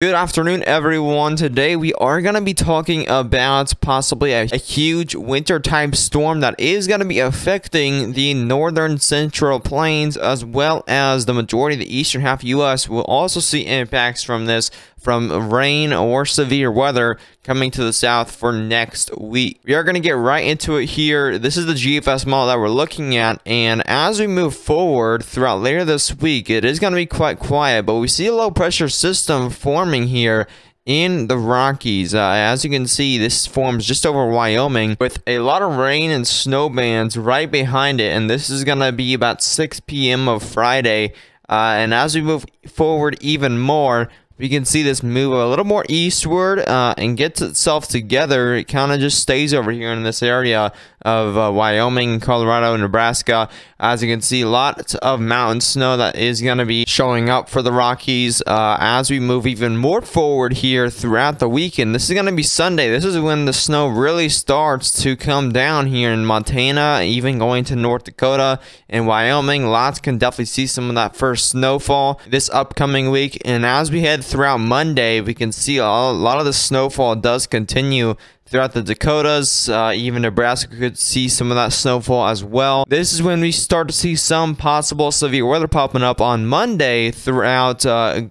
Good afternoon, everyone. Today we are going to be talking about possibly a huge winter type storm that is going to be affecting the northern central plains as well as the majority of the eastern half US. We'll also see impacts from this from rain or severe weather coming to the south for next week. We are going to get right into it here. This is the GFS model that we're looking at, and as we move forward throughout later this week, it is going to be quite quiet, but we see a low pressure system forming here in the Rockies. As you can see, this forms just over Wyoming with a lot of rain and snow bands right behind it, and this is going to be about 6 p.m. of Friday. And as we move forward even more, we can see this move a little more eastward and gets itself together. It kind of just stays over here in this area of Wyoming, Colorado, and Nebraska. As you can see, lots of mountain snow that is going to be showing up for the Rockies as we move even more forward here throughout the weekend. This is going to be Sunday. This is when the snow really starts to come down here in Montana, even going to North Dakota and Wyoming. Lots can definitely see some of that first snowfall this upcoming week. And as we head throughout Monday, we can see a lot of the snowfall does continue throughout the Dakotas. Even Nebraska could see some of that snowfall as well. This is when we start to see some possible severe weather popping up on Monday throughout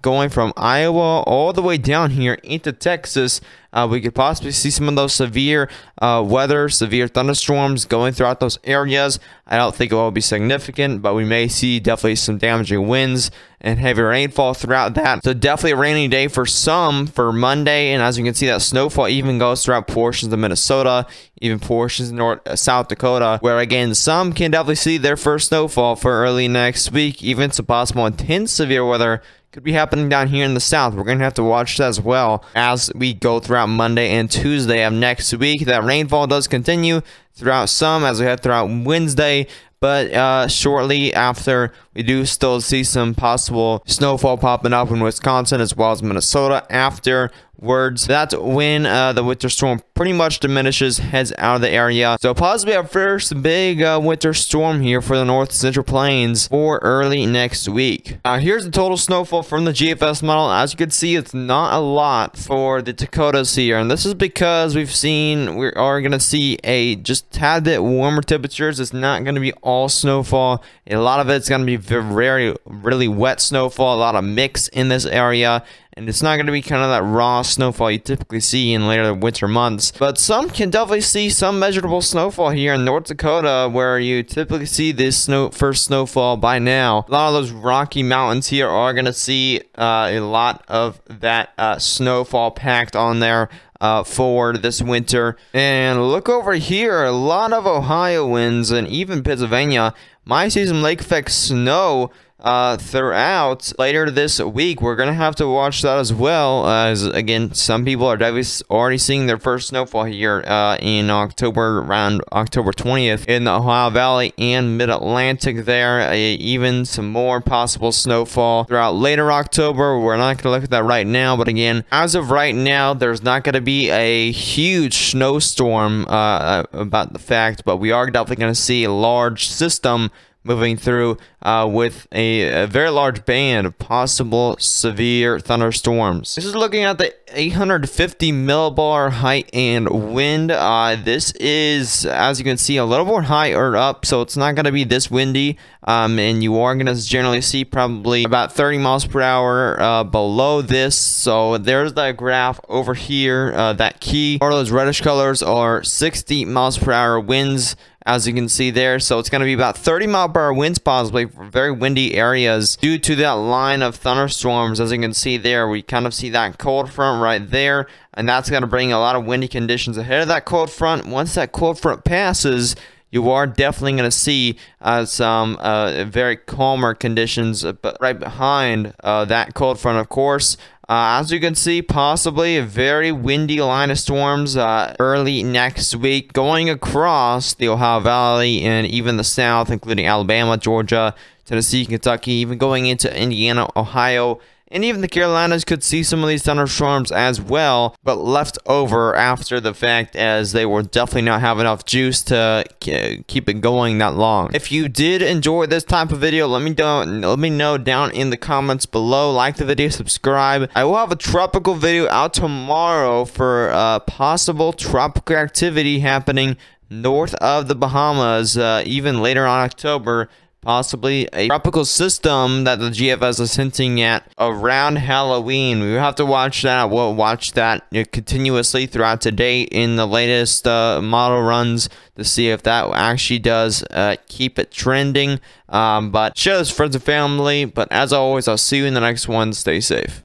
going from Iowa all the way down here into Texas. We could possibly see some of those severe weather, severe thunderstorms going throughout those areas. I don't think it will be significant, but we may see definitely some damaging winds and heavy rainfall throughout that. So definitely a rainy day for some for Monday. And as you can see, that snowfall even goes throughout portions of Minnesota, even portions of South Dakota, where again, some can definitely see their first snowfall for early next week. Even some possible intense severe weather could be happening down here in the south. We're going to have to watch that as well as we go throughout Monday and Tuesday of next week. That rainfall does continue throughout some as we head throughout Wednesday, but shortly after, we do still see some possible snowfall popping up in Wisconsin as well as Minnesota afterwards. That's when the winter storm pretty much diminishes, heads out of the area. So possibly our first big winter storm here for the North Central Plains for early next week. Here's the total snowfall from the GFS model. As you can see, it's not a lot for the Dakotas here, and this is because we are going to see a just tad bit warmer temperatures. It's not going to be all snowfall. A lot of it's going to be really wet snowfall, a lot of mix in this area, and it's not going to be kind of that raw snowfall you typically see in later winter months. But some can definitely see some measurable snowfall here in North Dakota, where you typically see this first snowfall by now. A lot of those Rocky Mountains here are going to see a lot of that snowfall packed on there for this winter. And look over here, a lot of Ohioans and even Pennsylvania might see some lake effect snow throughout later this week. We're gonna have to watch that as well, as again, some people are definitely already seeing their first snowfall here in October, around October 20th in the Ohio Valley and Mid-Atlantic there. Even some more possible snowfall throughout later October. We're not gonna look at that right now, but again, as of right now, there's not gonna be a huge snowstorm about the fact, but we are definitely gonna see a large system moving through with a very large band of possible severe thunderstorms. This is looking at the 850 millibar height and wind. This is, as you can see, a little more higher up, so it's not going to be this windy, and you are going to generally see probably about 30 miles per hour below this. So there's that graph over here. That key, or those reddish colors, are 60 miles per hour winds, as you can see there. So it's going to be about 30 mile per hour winds possibly for very windy areas due to that line of thunderstorms. As you can see there, we kind of see that cold front right there, and that's going to bring a lot of windy conditions ahead of that cold front. Once that cold front passes, you are definitely going to see some very calmer conditions right behind that cold front, of course. As you can see, possibly a very windy line of storms early next week going across the Ohio Valley and even the south, including Alabama, Georgia, Tennessee, Kentucky, even going into Indiana, Ohio, and even the Carolinas could see some of these thunderstorms as well, but left over after the fact, as they will definitely not have enough juice to keep it going that long. If you did enjoy this type of video, let me know down in the comments below. Like the video, subscribe. I will have a tropical video out tomorrow for possible tropical activity happening north of the Bahamas, even later on October. Possibly a tropical system that the GFS is hinting at around Halloween. We will have to watch that. We'll watch that continuously throughout today in the latest model runs to see if that actually does keep it trending. But share this with friends and family. But as always, I'll see you in the next one. Stay safe.